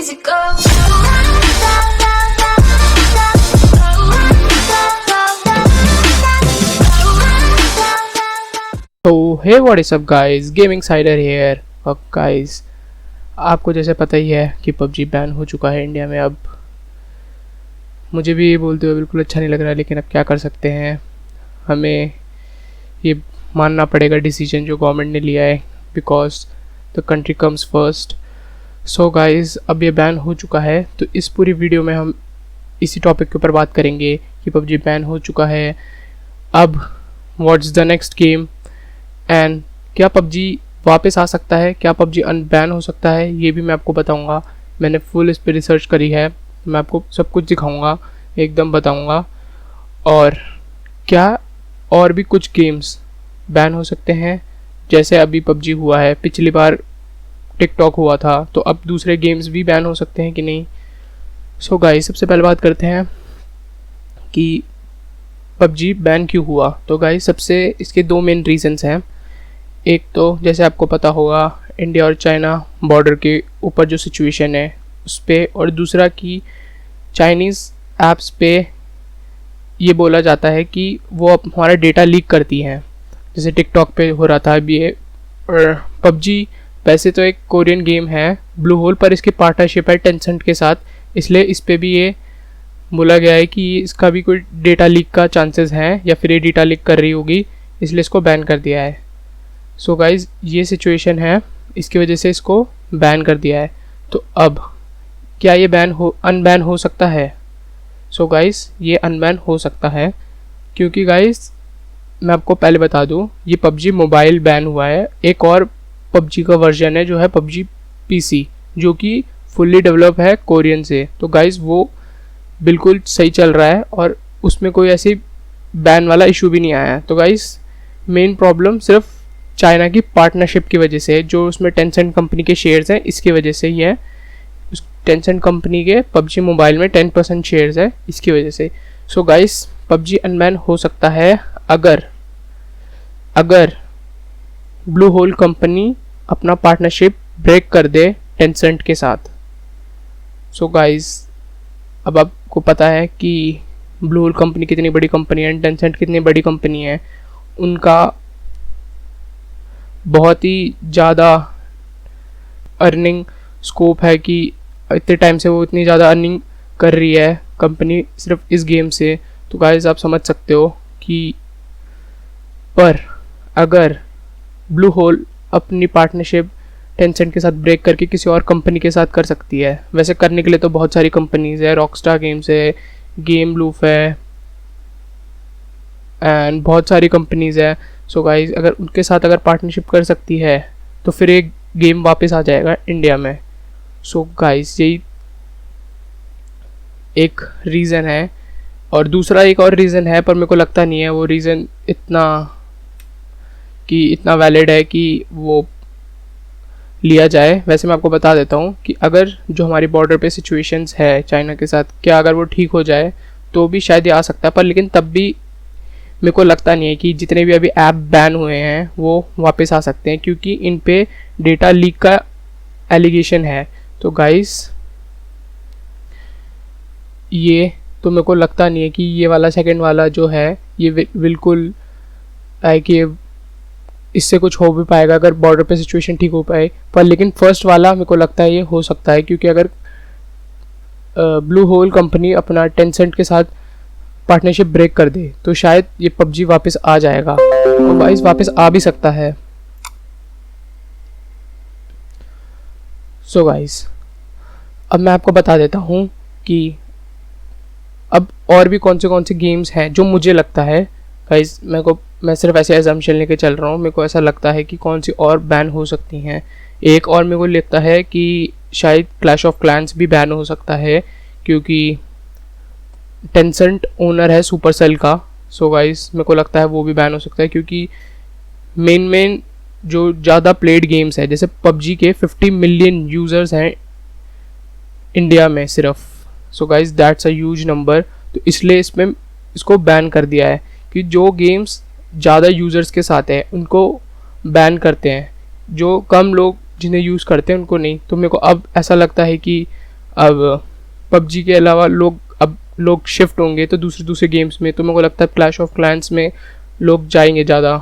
easy go. तो hey what is up guys, gaming sider here. अब guys आपको जैसे पता ही है कि पबजी बैन हो चुका है इंडिया में। अब मुझे भी ये बोलते हुए बिल्कुल अच्छा नहीं लग रहा है, लेकिन अब क्या कर सकते हैं, हमें ये मानना पड़ेगा डिसीजन जो गवर्नमेंट ने लिया है, because the country comes first. So guys अब ये बैन हो चुका है, तो इस पूरी वीडियो में हम इसी टॉपिक के ऊपर बात करेंगे कि पबजी बैन हो चुका है, अब what's the next game and क्या पबजी वापस आ सकता है, क्या पबजी अनबैन हो सकता है, ये भी मैं आपको बताऊंगा। मैंने फुल इस पर रिसर्च करी है, मैं आपको सब कुछ दिखाऊंगा, एकदम बताऊंगा। और क्या और भी कुछ गेम्स बैन हो सकते हैं, जैसे अभी पबजी हुआ है, पिछली बार टिकटॉक हुआ था, तो अब दूसरे गेम्स भी बैन हो सकते हैं कि नहीं। सो गाइस सबसे पहले बात करते हैं कि पबजी बैन क्यों हुआ। तो गाइस सबसे इसके दो मेन रीजंस हैं। एक तो जैसे आपको पता होगा इंडिया और चाइना बॉर्डर के ऊपर जो सिचुएशन है उस पर, और दूसरा कि चाइनीज़ ऐप्स पे ये बोला जाता है कि वो हमारा डेटा लीक करती हैं, जैसे टिकटॉक पे हो रहा था अभी ये। और पबजी वैसे तो एक कोरियन गेम है ब्लू होल, पर इसकी पार्टनरशिप है टेंसेंट के साथ, इसलिए इस पे भी ये बोला गया है कि इसका भी कोई डेटा लीक का चांसेस हैं, या फिर ये डेटा लीक कर रही होगी, इसलिए इसको बैन कर दिया है। सो गाइज ये सिचुएशन है, इसकी वजह से इसको बैन कर दिया है। तो अब क्या ये अनबैन हो सकता है। सो गाइज ये अनबैन हो सकता है, क्योंकि गाइज मैं आपको पहले बता दूं, ये पबजी मोबाइल बैन हुआ है। एक और पबजी का वर्जन है जो है पबजी पीसी, जो कि फुल्ली डेवलप है कोरियन से। तो गाइज वो बिल्कुल सही चल रहा है और उसमें कोई ऐसी बैन वाला इशू भी नहीं आया है। तो गाइज मेन प्रॉब्लम सिर्फ चाइना की पार्टनरशिप की वजह से, जो उसमें टेंसेंट कंपनी के शेयर्स हैं, इसकी वजह से ही है। उस टेंसेंट कंपनी के पबजी मोबाइल में 10% शेयर्स है, इसकी वजह से। सो गाइस पबजी अनबैन हो सकता है अगर ब्लू होल कंपनी अपना पार्टनरशिप ब्रेक कर दे टेंसेंट के साथ। सो गाइस अब आपको पता है कि ब्लू होल कंपनी कितनी बड़ी कंपनी है, टेंसेंट कितनी बड़ी कंपनी है, उनका बहुत ही ज़्यादा अर्निंग स्कोप है कि इतने टाइम से वो इतनी ज़्यादा अर्निंग कर रही है कंपनी सिर्फ इस गेम से। तो गाइस आप समझ सकते हो कि पर अगर ब्लू होल अपनी पार्टनरशिप टेंसेंट के साथ ब्रेक करके किसी और कंपनी के साथ कर सकती है। वैसे करने के लिए तो बहुत सारी कंपनीज है, रॉकस्टार गेम्स है, गेम लूप है एंड बहुत सारी कंपनीज है। सो गाइस अगर उनके साथ अगर पार्टनरशिप कर सकती है तो फिर एक गेम वापस आ जाएगा इंडिया में। सो गाइस यही एक रीज़न है, और दूसरा एक और रीज़न है, पर मेरे को लगता नहीं है वो रीज़न इतना वैलिड है कि वो लिया जाए। वैसे मैं आपको बता देता हूँ कि अगर जो हमारी बॉर्डर पे सिचुएशंस है चाइना के साथ, क्या अगर वो ठीक हो जाए तो भी शायद ये आ सकता है, पर लेकिन तब भी मेरे को लगता नहीं है कि जितने भी अभी ऐप बैन हुए हैं वो वापस आ सकते हैं, क्योंकि इन पे डेटा लीक का एलिगेशन है। तो गाइस ये तो मेरे को लगता नहीं है कि ये वाला सेकंड वाला जो है ये बिल्कुल है कि इससे कुछ हो भी पाएगा अगर बॉर्डर पे सिचुएशन ठीक हो पाए, पर लेकिन फर्स्ट वाला मेरे को लगता है ये हो सकता है, क्योंकि अगर ब्लू होल कंपनी अपना टेंसेंट के साथ पार्टनरशिप ब्रेक कर दे तो शायद ये पबजी वापस आ जाएगा, और गाइस वापस आ भी सकता है। सो गाइस अब मैं आपको बता देता हूँ कि अब और भी कौन से गेम्स हैं जो मुझे लगता है गाइस, मैं सिर्फ ऐसे एजम्पशन लेके चल रहा हूँ, मेरे को ऐसा लगता है कि कौन सी और बैन हो सकती हैं। एक और मेरे को लगता है कि शायद क्लैश ऑफ क्लैंस भी बैन हो सकता है, क्योंकि टेंसेंट ओनर है सुपरसेल का। सो गाइस मेरे को लगता है वो भी बैन हो सकता है, क्योंकि मेन जो ज़्यादा प्लेड गेम्स है, जैसे पबजी के 50 मिलियन यूज़र्स हैं इंडिया में सिर्फ। So guys that's a huge number, तो इसलिए इसमें इसको बैन कर दिया है कि जो गेम्स ज़्यादा यूज़र्स के साथ है उनको बैन करते हैं, जो कम लोग जिन्हें यूज़ करते हैं उनको नहीं। तो मेरे को अब ऐसा लगता है कि अब पबजी के अलावा लोग शिफ्ट होंगे तो दूसरे दूसरे गेम्स में, तो मेरे को लगता है क्लैश ऑफ क्लैंस में लोग जाएंगे ज़्यादा,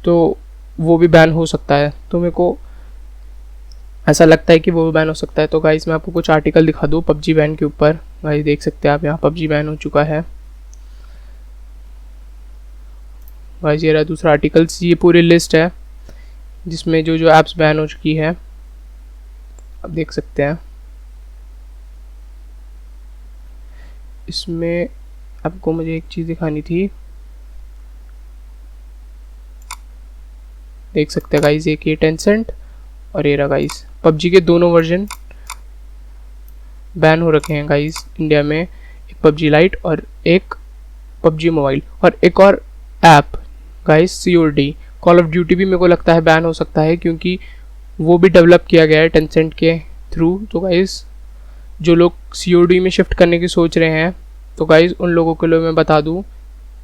तो वो भी बैन हो सकता है। तो मेरे को ऐसा लगता है कि वो भी बैन हो सकता है। तो गाइस मैं आपको कुछ आर्टिकल दिखा दूँ पबजी बैन के ऊपर। गाइस देख सकते हैं आप, यहाँ पबजी बैन हो चुका है। गाइस ये रहा दूसरा आर्टिकल। ये पूरी लिस्ट है जिसमें जो जो ऐप्स बैन हो चुकी है, आप देख सकते हैं। इसमें आपको मुझे एक चीज़ दिखानी थी, देख सकते हैं गाइस, एक ये टेंसेंट और ये रहा गाइस पबजी के दोनों वर्जन बैन हो रखे हैं गाइस इंडिया में। एक पबजी लाइट और एक पबजी मोबाइल, और एक और app guys COD, call of duty भी मेरे को लगता है बैन हो सकता है, क्योंकि वो भी डेवलप किया गया है टेंसेंट के थ्रू। तो गाइस जो लोग COD में शिफ्ट करने की सोच रहे हैं, तो गाइस उन लोगों के लिए मैं बता दूं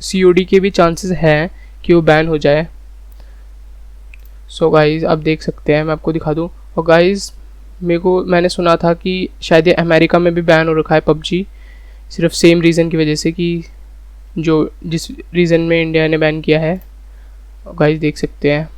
COD के भी चांसेस हैं कि वो बैन हो जाए। सो गाइस आप देख सकते हैं, मैं आपको दिखा दूं। और गाइस मैंने सुना था कि शायद ये अमेरिका में भी बैन हो रखा है पबजी, सिर्फ सेम रीज़न की वजह से कि जिस रीज़न में इंडिया ने बैन किया है। गाइस देख सकते हैं।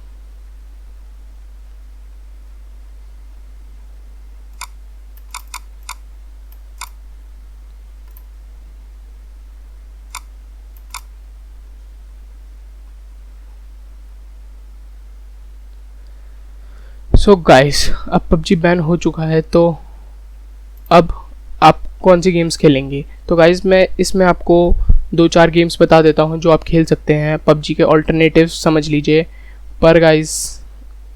सो गाइस अब पबजी बैन हो चुका है, तो अब आप कौन सी गेम्स खेलेंगे? तो गाइस मैं इसमें आपको 2-4 गेम्स बता देता हूं जो आप खेल सकते हैं, पबजी के ऑल्टरनेटिव्स समझ लीजिए। पर गाइस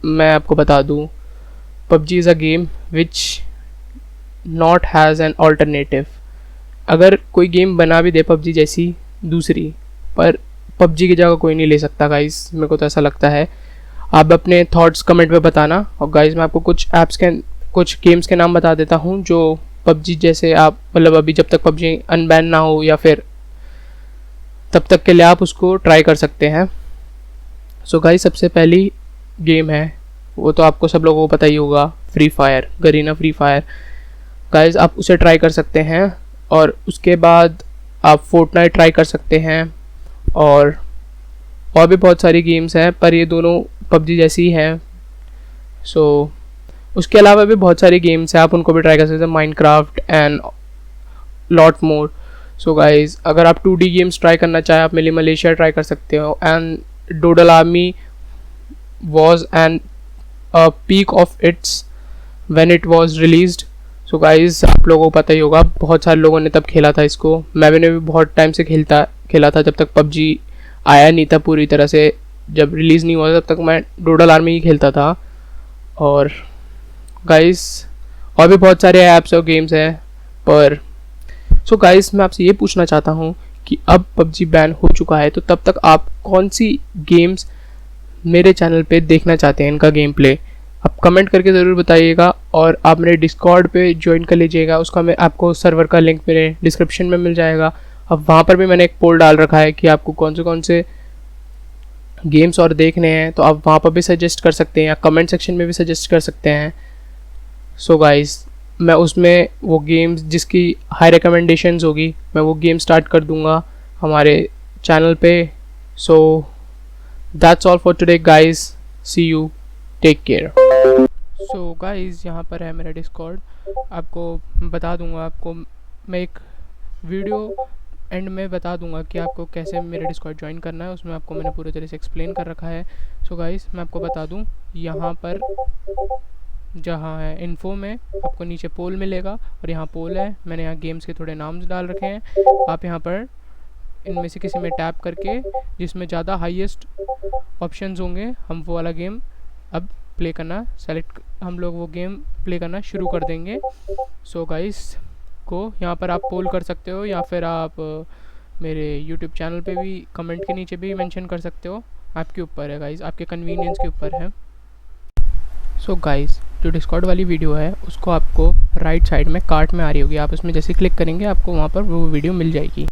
मैं आपको बता दूं, PUBG is a game which not has an alternative. अगर कोई गेम बना भी दे पबजी जैसी दूसरी, पर पबजी की जगह कोई नहीं ले सकता गाइस, मेरे को तो ऐसा लगता है। आप अपने थॉट्स कमेंट में बताना। और गाइस मैं आपको कुछ गेम्स के नाम बता देता हूं जो पबजी जैसे आप, मतलब अभी जब तक पबजी अनबैन ना हो या फिर तब तक के लिए आप उसको ट्राई कर सकते हैं। सो गाइस सबसे पहली गेम है, वो तो आपको सब लोगों को पता ही होगा, free fire, Garena free fire. Guys आप उसे ट्राई कर सकते हैं, और उसके बाद आप फोर्टनाइट ट्राई कर सकते हैं, और भी बहुत सारी गेम्स हैं, पर ये दोनों पबजी जैसी ही हैं। सो उसके अलावा भी बहुत सारी गेम्स हैं, आप उनको भी ट्राई कर सकते हैं, Minecraft and lot more. So guys अगर आप 2D गेम्स ट्राई करना चाहें, आप मिली मलेशिया ट्राई कर सकते हो। And Doodle Army was an peak of its when it was released. So guys आप लोगों को पता ही होगा, बहुत सारे लोगों ने तब खेला था इसको। मैंने भी बहुत टाइम से खेला था, जब तक पबजी आया नहीं था पूरी तरह से, जब रिलीज़ नहीं हुआ तब तक मैं डोडल आर्मी ही खेलता था। और गाइस और भी बहुत सारे ऐप्स और गेम्स हैं, पर सो गाइस मैं आपसे ये पूछना चाहता हूँ कि अब पबजी बैन हो चुका है, तो तब तक आप कौन सी गेम्स मेरे चैनल पे देखना चाहते हैं, इनका गेम प्ले आप कमेंट करके ज़रूर बताइएगा। और आप मेरे डिस्कॉर्ड पे ज्वाइन कर लीजिएगा, उसका मैं आपको सर्वर का लिंक मेरे डिस्क्रिप्शन में मिल जाएगा। अब वहाँ पर भी मैंने एक पोल डाल रखा है कि आपको कौन से गेम्स और देखने हैं, तो आप वहाँ पर भी सजेस्ट कर सकते हैं, या कमेंट सेक्शन में भी सजेस्ट कर सकते हैं। सो गाइस मैं उसमें वो गेम्स जिसकी हाई रिकमेंडेशंस होगी, मैं वो गेम स्टार्ट कर दूँगा हमारे चैनल पे। So that's all for today guys, see you, take care. So guys यहाँ पर है मेरा डिस्कॉर्ड, आपको बता दूँगा, आपको मैं एक वीडियो एंड में बता दूंगा कि आपको कैसे मेरे डिस्कॉर्ड ज्वाइन करना है, उसमें आपको मैंने पूरे तरह से एक्सप्लेन कर रखा है। सो गाइस मैं आपको बता दूं, यहाँ पर जहाँ है इन्फो में आपको नीचे पोल मिलेगा, और यहाँ पोल है, मैंने यहाँ गेम्स के थोड़े नाम डाल रखे हैं। आप यहाँ पर इनमें से किसी में टैप करके जिसमें ज़्यादा हाईएस्ट ऑप्शंस होंगे, हम वो वाला गेम अब प्ले करना हम लोग वो गेम प्ले करना शुरू कर देंगे। सो गाइस को यहाँ पर आप पोल कर सकते हो, या फिर आप मेरे YouTube चैनल पे भी कमेंट के नीचे भी मेंशन कर सकते हो, आपके ऊपर है गाइस, आपके कन्वीनियंस के ऊपर है। सो गाइस जो डिस्कॉर्ड वाली वीडियो है उसको आपको राइट साइड में कार्ट में आ रही होगी, आप उसमें जैसे क्लिक करेंगे आपको वहाँ पर वो वीडियो मिल जाएगी।